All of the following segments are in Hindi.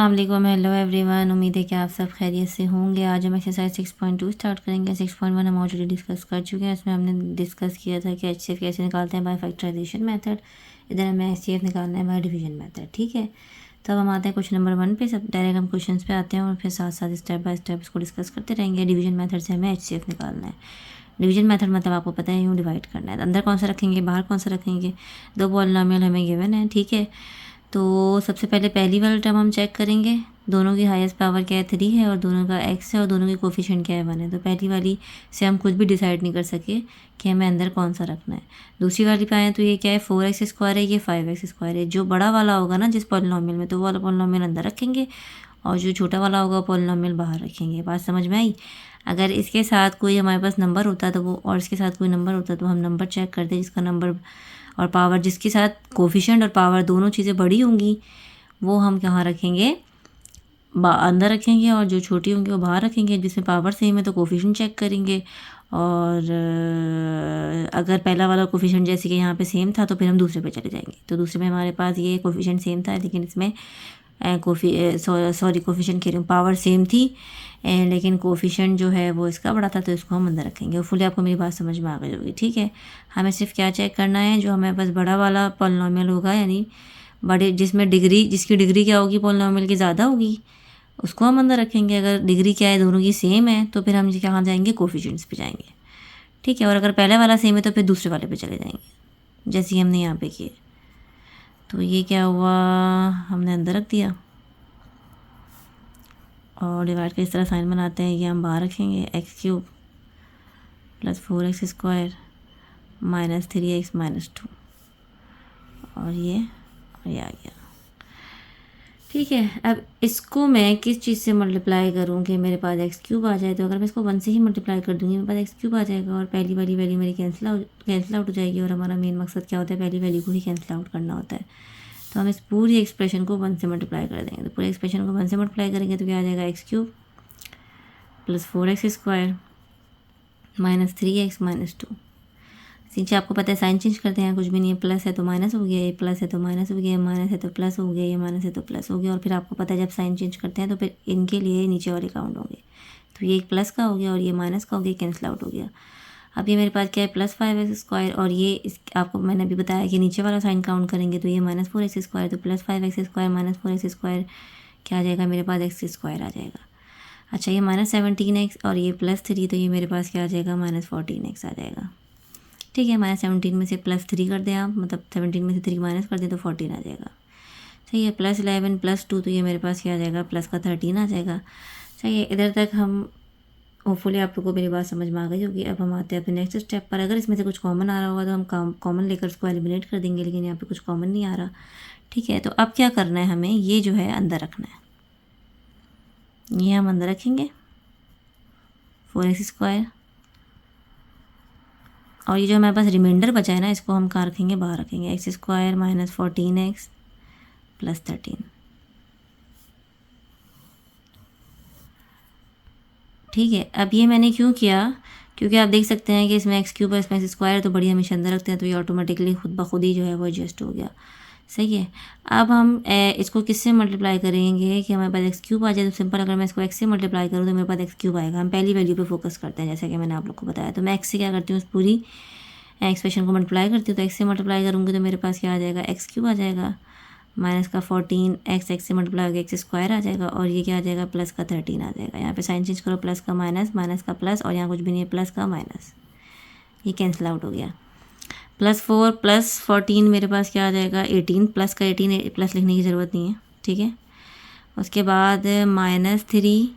अस्सलाम वालेकुम, हेलो एवरीवन। उम्मीद है कि आप सब खैरियत से होंगे। आज हम एक्सरसाइज 6.2 स्टार्ट करेंगे। 6.1 हम ऑलरेडी डिस्कस कर चुके हैं। इसमें हमने डिस्कस किया था कि HCF कैसे निकालते हैं बाय फैक्टराइजेशन मेथड। इधर हमें HCF निकालना है बाय डिवीजन मेथड। ठीक है, तब हम आते हैं क्वेश्चन नंबर 1 पे। सब डायरेक्ट हम क्वेश्चन पे आते हैं और फिर साथ साथ स्टेप बाय स्टेप इसको डिस्कस करते रहेंगे। डिवीजन मेथड से हमें HCF निकालना है। डिवीजन मेथड मतलब आपको पता है यूँ डिवाइड करना है। अंदर कौन सा रखेंगे, बाहर कौन सा रखेंगे। दो पॉलिनोमियल हमें गिवन है। ठीक है, तो सबसे पहले पहली वाला टर्म हम चेक करेंगे। दोनों की हाईएस्ट पावर क्या है, 3 है, और दोनों का x है, और दोनों की कोफिशिएंट क्या है, 1 है। तो पहली वाली से हम कुछ भी डिसाइड नहीं कर सके कि हमें अंदर कौन सा रखना है। दूसरी वाली पे आए तो ये क्या है, 4x² है, ये 5x² है। जो बड़ा वाला होगा ना जिस पॉलिनोमियल में, तो वो वाला पॉलिनोमियल अंदर रखेंगे और जो छोटा वाला होगा पॉलिनोमियल बाहर रखेंगे। बात समझ में आई। अगर इसके साथ कोई हमारे पास नंबर होता तो वो, और इसके साथ कोई नंबर होता तो हम नंबर चेक करते जिसका नंबर और पावर, जिसके साथ कोफिशिएंट और पावर दोनों चीज़ें बड़ी होंगी वो हम कहाँ रखेंगे, अंदर रखेंगे, और जो छोटी होंगी वो बाहर रखेंगे। जिसमें पावर सेम है तो कोफिशिएंट चेक करेंगे, और अगर पहला वाला कोफिशिएंट जैसे कि यहाँ पे सेम था तो फिर हम दूसरे पे चले जाएंगे। तो दूसरे में हमारे पास ये कोफिशिएंट सेम था, लेकिन इसमें कोफिशिएंट कह रही हूँ, पावर सेम थी, लेकिन कोफिशिएंट जो है वो इसका बड़ा था, तो इसको हम अंदर रखेंगे। और फुली आपको मेरी बात समझ में आ गई होगी। ठीक है, हमें सिर्फ क्या चेक करना है, जो हमें बस बड़ा वाला पॉलिनोमियल होगा, यानी बड़े जिसमें डिग्री, जिसकी डिग्री क्या होगी पॉलिनोमियल की ज़्यादा होगी, उसको हम अंदर रखेंगे। अगर डिग्री क्या है, दोनों की सेम है, तो फिर हम कहाँ जाएंगे, कोफिशिएंट्स पे जाएंगे। ठीक है, और अगर पहले वाला सेम है तो फिर दूसरे वाले पे चले जाएंगे, जैसे हमने यहाँ पे किए। तो ये क्या हुआ, हमने अंदर रख दिया और डिवाइड का इस तरह साइन बनाते हैं। ये हम बाहर रखेंगे, x³ + 4x² - 3x - 2, और ये आ गया। ठीक है, अब इसको मैं किस चीज़ से मल्टीप्लाई करूँ कि मेरे पास x³ आ जाए। तो अगर मैं इसको 1 से ही मल्टीप्लाई कर दूँगी, मेरे पास x³ आ जाएगा, और पहली वाली वैल्यू मेरी कैंसिल आउट हो जाएगी। और हमारा मेन मकसद क्या होता है, पहली वैल्यू को ही कैंसिल आउट करना होता है। तो हम इस पूरी एक्सप्रेशन को 1 से मल्टीप्लाई कर देंगे। तो पूरी एक्सप्रेशन को 1 से मल्टीप्लाई करेंगे तो क्या आ जाएगा, x³ + 4x² - 3x - 2। नीचे आपको पता है साइन चेंज करते हैं, कुछ भी नहीं है। प्लस है तो माइनस हो गया, ये प्लस है तो माइनस हो गया, माइनस है तो प्लस हो गया, ये माइनस है तो प्लस हो गया। और फिर आपको पता है जब साइन चेंज करते हैं तो फिर इनके लिए नीचे वाले काउंट होंगे। तो ये एक प्लस का हो गया और ये माइनस का हो गया, कैंसिल आउट हो गया। अब ये मेरे पास क्या है, +5x², और ये इस आपको मैंने अभी बताया कि नीचे वाला साइन काउंट करेंगे तो ये -4x², तो +5x² - 4x² क्या आ जाएगा, मेरे पास x² आ जाएगा। अच्छा, ये -17x और ये +3, तो ये मेरे पास क्या आ जाएगा, -14x आ जाएगा। ठीक है, -17 में से +3 कर दें आप, मतलब 17 में से 3 माइनस कर दें तो 14 आ जाएगा। सही है, +11 + 2, तो ये मेरे पास क्या आ जाएगा, प्लस का 13 आ जाएगा। सही है, इधर तक हम होपफुली आप लोगों को मेरी बात समझ में आ गई होगी। अब हम आते हैं अपने नेक्स्ट स्टेप पर। अगर इसमें से कुछ कॉमन आ रहा होगा तो हम कॉमन लेकर उसको एलिमिनेट कर देंगे, लेकिन यहाँ पे कुछ कॉमन नहीं आ रहा। ठीक है, तो अब क्या करना है, हमें ये जो है अंदर रखना है। ये हम अंदर रखेंगे 4x², और ये जो हमारे पास रिमाइंडर बचा है ना, इसको हम कहाँ रखेंगे, बाहर रखेंगे। x² - 14x + 13। ठीक है, अब ये मैंने क्यों किया, क्योंकि आप देख सकते हैं कि इसमें x³ है, इसमें x² है, तो बड़ी हमेशा अंदर रखते हैं, तो ये ऑटोमेटिकली खुद ब खुद ही जो है वो एडजस्ट हो गया। सही है, अब हम इसको किससे मल्टीप्लाई करेंगे कि हमारे पास x³ आ जाए। तो सिंपल, अगर मैं इसको x से मल्टीप्लाई करूँ तो मेरे पास x³ आएगा। हम पहली वैल्यू पे फोकस करते हैं, जैसा कि मैंने आप लोग को बताया। तो मैं x से क्या करती हूँ, उस पूरी एक्सप्रेशन को मल्टीप्लाई करती हूँ। तो x से मल्टीप्लाई करूँगी तो मेरे पास क्या आ जाएगा, x³ आ जाएगा, माइनस का 14 x से मल्टीप्लाई हो गया, x² आ जाएगा, और ये क्या आ जाएगा, प्लस का 13 आ जाएगा। यहाँ पे साइन चेंज करो, प्लस का माइनस, माइनस का प्लस, और यहाँ कुछ भी नहीं है, प्लस का माइनस, ये कैंसिल आउट हो गया। +4 + 14 मेरे पास क्या आ जाएगा, 18, प्लस का 18, प्लस लिखने की ज़रूरत नहीं है। ठीक है, उसके बाद -3x,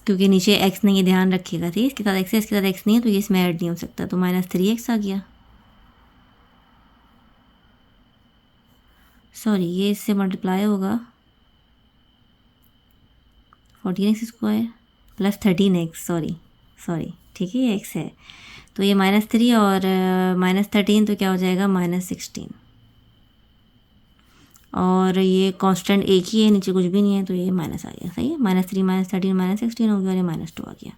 क्योंकि नीचे x नहीं है, ध्यान रखिएगा। ठीक है, इसके साथ x है, इसके साथ x नहीं है, तो ये इसमें ऐड नहीं हो सकता, तो -3x आ गया। सॉरी, ये इससे मल्टीप्लाई होगा 14x² + 13x, सॉरी। ठीक है, ये x है, तो ये -3 और -13, तो क्या हो जाएगा, -16। और ये कांस्टेंट एक ही है, नीचे कुछ भी नहीं है, तो ये माइनस आ गया। सही है, -3 - 13 -16 हो गया, और ये -2 आ गया।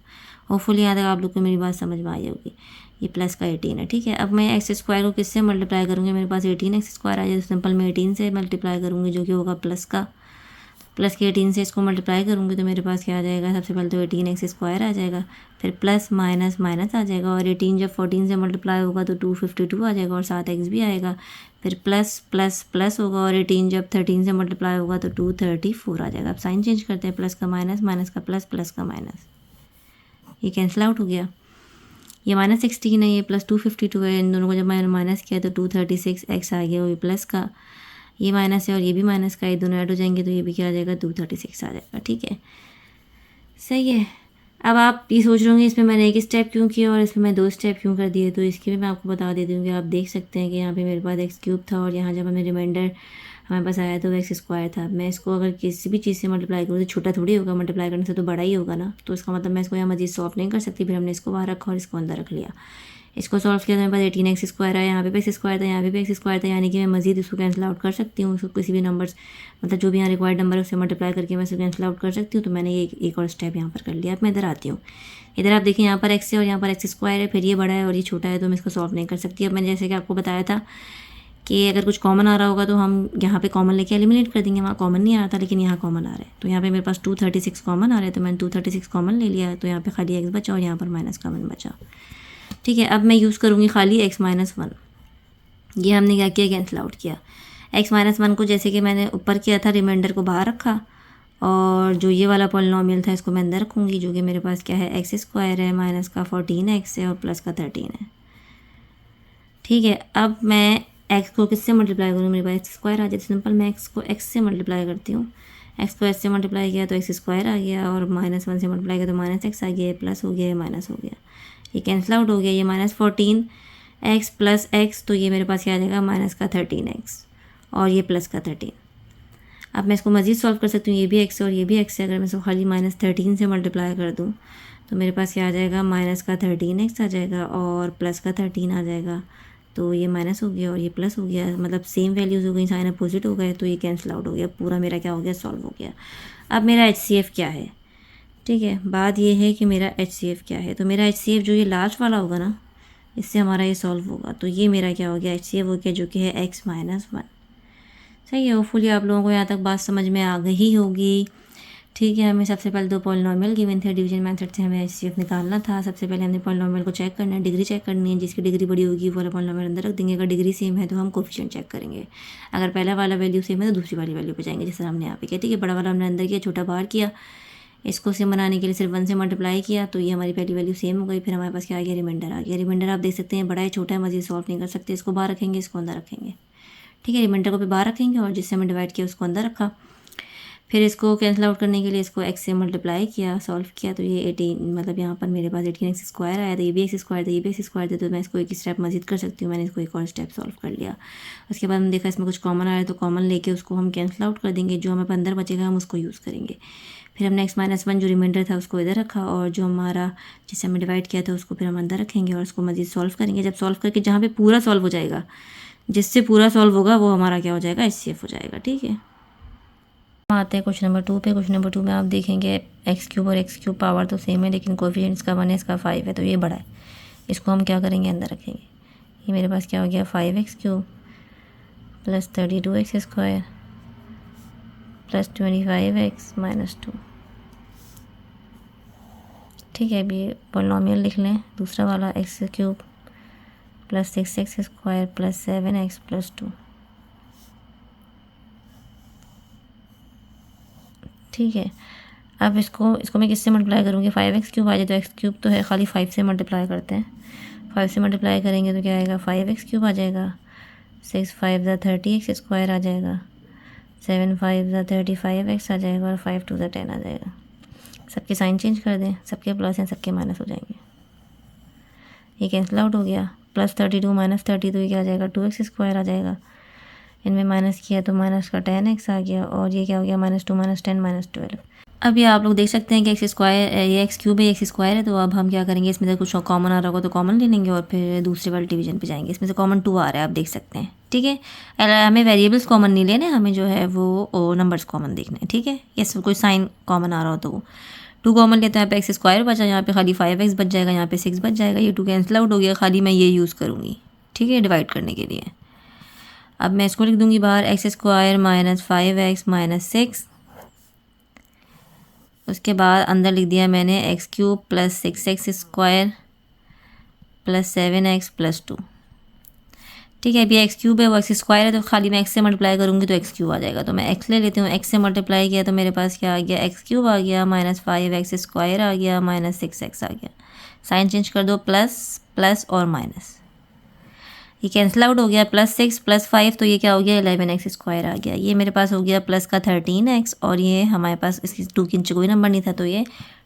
होपफुली यहाँ तक आप लोग को मेरी बात समझ में आई होगी। ये प्लस का 18 है। ठीक है, अब मैं x² को किससे मल्टीप्लाई करूँगी, मेरे पास 18x² आ जाए, तो सिंपल मैं 18 से मल्टीप्लाई करूँगी, जो कि होगा प्लस का प्लस के 18 से इसको मल्टीप्लाई करूँगी तो मेरे पास क्या आ जाएगा, सबसे पहले तो 18x² आ जाएगा, फिर प्लस माइनस माइनस आ जाएगा, और 18 जब 14 से मल्टीप्लाई होगा तो 252 आ जाएगा और साथ x भी आएगा, फिर प्लस प्लस प्लस होगा, और 18 जब 13 से मल्टीप्लाई होगा तो 234 आ जाएगा। अब साइन चेंज करते हैं, प्लस का माइनस, माइनस का प्लस, प्लस का माइनस, ये कैंसिल आउट हो गया। ये -16 है, ये प्लस 252 है, इन दोनों को जब मैंने माइनस किया तो 236x आ गया, वो भी प्लस का, ये माइनस है और ये भी माइनस का, ये दोनों ऐड हो जाएंगे तो ये भी क्या आ जाएगा, 236 आ जाएगा। ठीक है, सही है। अब आप ये सोच रहे होंगे इसमें मैंने एक स्टेप क्यों किया और इसमें मैं 2 स्टेप क्यों कर दिए, तो इसकी भी मैं आपको बता देती हूँ कि आप देख सकते हैं कि यहाँ पे मेरे पास x³ था और यहाँ जब हमें रिमाइंडर हमारे पास आया तो x² था। मैं इसको अगर किसी भी चीज़ से मल्टीप्लाई करूँ तो छोटा थोड़ी होगा, मल्टीप्लाई करने से तो बड़ा ही होगा ना, तो इसका मतलब मैं इसको यहाँ मजीद सॉल्व नहीं कर सकती। फिर हमने इसको बाहर रखा और इसको अंदर रख लिया। इसको सॉल्व किया तो मेरे पास 18x² आया, यहाँ पे x² था, यहाँ पे x² था, यानी कि मैं मजीद इसको कैंसिल आउट कर सकती हूँ। उसको किसी भी नंबर मतलब जो भी यहाँ रिक्वायर्ड नंबर है उससे मल्टीप्लाई करके मैं इसको कैंसिल आउट कर सकती हूँ। तो मैंने ये एक और स्टेप यहाँ पर कर लिया। अब मैं इधर आती हूँ, इधर आप देखिए यहाँ पर x है और यहाँ पर x² है, फिर ये बड़ा है और ये छोटा है, तो मैं इसको सॉल्व नहीं कर सकती। अब मैंने जैसे कि आपको बताया था कि अगर कुछ कॉमन आ रहा होगा तो हम यहाँ पे कॉमन लेके एलिमिनेट कर देंगे। वहाँ कॉमन नहीं आ रहा था लेकिन यहाँ कॉमन आ रहा है, तो यहाँ पे मेरे पास 236 कॉमन आ रहा है, तो मैंने 236 कॉमन ले लिया, तो यहाँ पे खाली x बचा और यहाँ पर माइनस कॉमन बचा। ठीक है, अब मैं यूज़ करूँगी खाली x-1। ये हमने क्या किया, कैंसिल आउट किया। x-1 को जैसे कि मैंने ऊपर किया था, रिमाइंडर को बाहर रखा और जो ये वाला पॉलिनोमियल था इसको मैं अंदर रखूँगी, जो कि मेरे पास क्या है, x² है, माइनस का 14x है और प्लस का 13 है। ठीक है, अब मैं x को किससे मल्टीप्लाई करूँ, मेरे पास x² आ जाए, सिंपल मैं x को x से मल्टीप्लाई करती हूँ। x को s से मल्टीप्लाई किया तो x² आ गया और -1 से मल्टीप्लाई किया तो -x आ गया, प्लस हो गया, माइनस हो गया, ये कैंसिल आउट हो गया। ये -14x प्लस x, तो ये मेरे पास क्या आ जाएगा, माइनस का 13x और ये प्लस का 13। अब मैं इसको मज़ीद सॉल्व कर सकती हूँ, ये भी x है और ये भी x है। अगर मैं इसको खाली -13 से मल्टीप्लाई कर दूँ तो मेरे पास क्या आ जाएगा, माइनस का 13x आ जाएगा और प्लस का 13 आ जाएगा, तो ये माइनस हो गया और ये प्लस हो गया, मतलब सेम वैल्यूज़ हो गई, साइन अपोजिट हो गए, तो ये कैंसिल आउट हो गया। पूरा मेरा क्या हो गया, सॉल्व हो गया। अब मेरा HCF क्या है, ठीक है, बात ये है कि मेरा HCF क्या है। तो मेरा HCF जो ये लास्ट वाला होगा ना, इससे हमारा ये सॉल्व होगा, तो ये मेरा क्या हो गया, HCF हो गया, जो कि है x-1। सही है, होपफुली आप लोगों को यहाँ तक बात समझ में आ गई होगी। ठीक है, हमें सबसे पहले 2 पॉलिनोमियल गिवन थे, डिवीजन मेथड से हमें HCF निकालना था। सबसे पहले हमने पॉलिनोमियल को चेक करना है, डिग्री चेक करनी है, जिसकी डिग्री बड़ी होगी वो वाला पॉलिनोमियल अंदर रख देंगे। अगर डिग्री सेम है तो हम कोफिशिएंट चेक करेंगे, अगर पहला वाला वैल्यू सेम है तो दूसरी वाली वैल्यू पे जाएंगे, जैसे हमने यहाँ पे किया। ठीक है, बड़ा वाला हमने अंदर किया, छोटा बाहर किया। इसको सेम बनाने के लिए सिर्फ 1 से मल्टीप्लाई किया तो ये हमारी पहली वैल्यू सेम हो गई। फिर हमारे पास क्या आ गया, रिमाइंडर आ गया। रिमाइंडर आप देख सकते हैं बड़ा है छोटा है, मज़ीद सॉल्व नहीं कर सकते, इसको बाहर रखेंगे, इसको अंदर रखेंगे। ठीक है, रिमाइंडर को भी बाहर रखेंगे और जिससे हमें डिवाइड किया उसको अंदर रखा। फिर इसको कैंसिल आउट करने के लिए इसको x से मल्टीप्लाई किया, सॉल्व किया, तो ये 18 मतलब यहाँ पर मेरे पास 18x² आया था, ये भी x² था, ये भी x² था, तो मैं इसको एक स्टेप मजीद कर सकती हूँ। मैंने इसको एक और स्टेप सॉल्व कर लिया। उसके बाद हमने देखा इसमें कुछ कॉमन आया तो कॉमन लेके उसको हम कैंसिल आउट कर देंगे, जो हमें अंदर बचेगा हम उसको यूज़ करेंगे। फिर हमने x-1 जो रिमाइंडर था उसको इधर रखा और जो हमारा जिससे हमें डिवाइड किया था उसको फिर हम अंदर रखेंगे और उसको मजीद सॉल्व करेंगे। जब सॉल्व करके जहाँ पे पूरा सॉल्व हो जाएगा, जिससे पूरा सॉल्व होगा वो हमारा क्या हो जाएगा, HCF हो जाएगा। ठीक है, आते हैं क्वेश्चन नंबर 2 पे। क्वेश्चन नंबर 2 में आप देखेंगे x³ और x³ पावर तो सेम है, लेकिन कोफिशिएंट्स का 1 है, इसका 5 है, तो ये बड़ा है। इसको हम क्या करेंगे, अंदर रखेंगे। ये मेरे पास क्या हो गया, 5x³ plus 32x² plus 25x-2। ठीक है, अभी पॉलिनोमियल लिख लें। दूसरा वाला x³ plus 6x² plus 7x+2। ठीक है, अब इसको मैं किससे मल्टीप्लाई करूँगी, 5x³ आ जाए, तो x³ तो है, खाली 5 से मल्टीप्लाई करते हैं। 5 से मल्टीप्लाई करेंगे तो क्या आएगा, 5x³ आ जाएगा, 6 5 30x² आ जाएगा, 7 5 35x आ जाएगा और 5 2 10 आ जाएगा। सबके साइन चेंज कर दें, सबके प्लस हैं, सबके माइनस हो जाएंगे। ये कैंसिल आउट हो गया, प्लस 32 माइनस 30 तो ये क्या आ जाएगा, 2x² आ जाएगा। इनमें माइनस किया तो माइनस का 10x आ गया और ये क्या हो गया, -2 - 10 -12। अब ये आप लोग देख सकते हैं कि x² ये x³ है, x² है, तो अब हम क्या करेंगे, इसमें से कुछ कॉमन आ रहा होगा तो कॉमन ले लेंगे और फिर दूसरे वाले डिवीजन पे जाएंगे। इसमें से कॉमन 2 आ रहा है, आप देख सकते हैं। ठीक है, हमें वेरिएबल्स कॉमन नहीं लेने, हमें जो है वो नंबर्स कॉमन देखने हैं। ठीक है, यस, कोई साइन कॉमन आ रहा हो तो वो 2 कॉमन लेते हैं। यहाँ पे x² बचा, यहाँ पे खाली 5x बच जाएगा, यहाँ पे 6 बच जाएगा। ये 2 कैंसिल आउट हो गया, खाली मैं ये यूज़ करूँगी। ठीक है, डिवाइड करने के लिए। अब मैं इसको लिख दूँगी बाहर, x² - 5x - 6 उसके बाद अंदर लिख दिया मैंने x cube plus 6x square plus 7x plus 2। ठीक है, अभी एक्स क्यूब है वो एक्स स्क्वायर है, तो खाली मैं एक्स से मल्टीप्लाई करूँगी तो एक्स क्यूब आ जाएगा। तो मैं एक्स ले लेती हूँ, एक्स से मल्टीप्लाई किया तो मेरे पास क्या आ गया, एक्स क्यूब आ गया माइनस 5x स्क्वायर आ गया माइनस 6x आ गया। साइन चेंज कर दो, प्लस प्लस और माइनस, ये कैंसिल आउट हो गया। प्लस 6 प्लस 5 तो ये क्या हो गया, 11x स्क्वायर आ गया। ये मेरे पास हो गया प्लस का 13x, और ये हमारे पास इसकी 2 के नीचे कोई नंबर नहीं था तो ये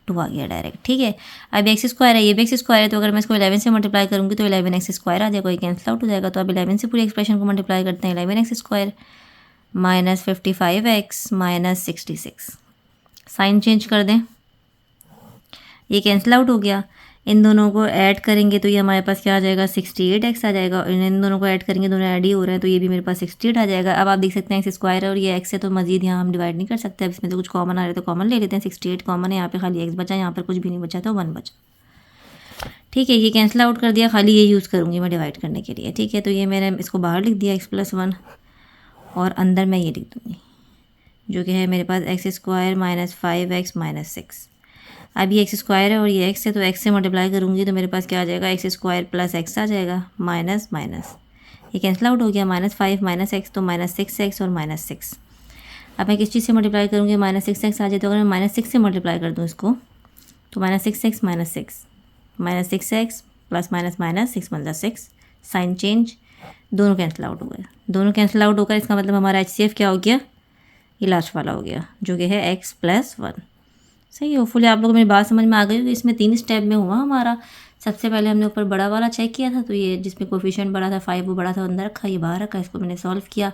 2 आ गया डायरेक्ट। ठीक है, अब एक्स स्क्वायर है, ये भी एक्स स्क्वायर है, तो अगर मैं इसको 11 से मल्टीप्लाई करूँगी तो 11x स्क्वायर आ जाएगा, ये कैंसिल आउट हो जाएगा। तो अब 11 से पूरी एक्सप्रेशन को मल्टीप्लाई करते हैं, 11x square minus 55x minus 66। Sign change कर दें, ये कैंसिल आउट हो गया। इन दोनों को ऐड करेंगे तो ये हमारे पास क्या आ जाएगा, 68x आ जाएगा। और इन दोनों को ऐड करेंगे, दोनों ऐड ही हो रहे हैं, तो ये भी मेरे पास 68 आ जाएगा। अब आप देख सकते हैं एक्स स्क्वायर है और ये एक्स है, तो मजीद यहाँ हम डिवाइड नहीं कर सकते। अब इसमें तो कुछ कॉमन आ रहा है तो कॉमन ले लेते हैं, 68 कॉमन है, यहाँ पे खाली एक्स बचा, यहाँ पर कुछ भी नहीं बचा तो 1 बचा। ठीक है, ये कैंसिल आउट कर दिया, खाली ये यूज़ करूँगी मैं डिवाइड करने के लिए। ठीक है, तो ये मैंने इसको बाहर लिख दिया x+1, और अंदर मैं ये लिख दूँगी जो कि है मेरे पास x square minus 5x minus 6। अब ये एक्स स्क्वायर है और ये एक्स है, तो एक्स से मल्टीप्लाई करूँगी तो मेरे पास क्या आ जाएगा, एक्स स्क्वायर प्लस एक्स आ जाएगा माइनस माइनस, ये कैंसिल आउट हो गया। माइनस 5 माइनस एक्स तो माइनस 6x और माइनस 6। अब मैं किस चीज़ से मल्टीप्लाई करूँगी, माइनस 6x आ जाए, तो अगर मैं माइनस 6 से मल्टीप्लाई कर दूँ इसको तो minus 6x minus 6 minus 6x plus minus minus 6 मतलब 6। साइन चेंज, दोनों कैंसिल आउट हो गए, दोनों कैंसिल आउट होकर इसका मतलब हमारा HCF क्या हो गया, ये लास्ट वाला हो गया जो कि है x+1। सही, होपफुली आप लोगों को मेरी बात समझ में आ गई होगी। इसमें 3 स्टेप में हुआ हमारा। सबसे पहले हमने ऊपर बड़ा वाला चेक किया था, तो ये जिसमें कोफिशिएंट बड़ा था 5 वो बड़ा था अंदर रखा, ये बाहर रखा, इसको मैंने सॉल्व किया।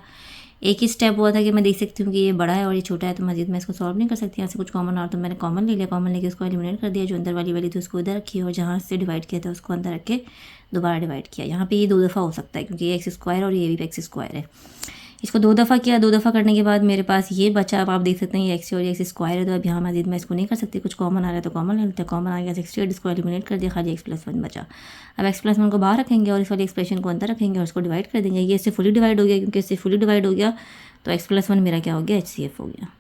एक ही स्टेप हुआ था कि मैं देख सकती हूँ कि ये बड़ा है और ये छोटा है, तो मजीद मैं इसको सॉल्व नहीं कर सकती। यहाँ से कुछ कॉमन आ तो मैंने कॉमन ले लिया, कॉमन लेके उसको एलिमिनेट कर दिया, जो अंदर वाली वैल्यू थी उसको इधर रखी और जहाँ से डिवाइड किया था उसको अंदर रख के दोबारा डिवाइड किया। यहाँ पे ये 2 दफ़ा हो सकता है क्योंकि ये एक्स स्क्वायर और ये भी एक्स स्क्वायर है। इसको 2 दफ़ा किया, 2 दफ़ा करने के बाद मेरे पास ये बचा। अब आप देख सकते हैं ये एक्स और ये एक्स स्क्वायर है, तो अब यहाँ मजीद मैं इसको नहीं कर सकती, कुछ कॉमन आ रहा है तो कॉमन ले लेते हैं। कॉमन आ गया 68, इसको एलिमिनेट कर दिया, खाली x+1 बचा। अब x+1 को बाहर रखेंगे और इस वाली एक्सप्रेशन को अंदर रखेंगे और इसको डिवाइड कर देंगे। ये इससे फुली डिवाइड हो गया, क्योंकि इससे फुली डिवाइड हो गया तो x+1 मेरा क्या हो गया, HCF हो गया।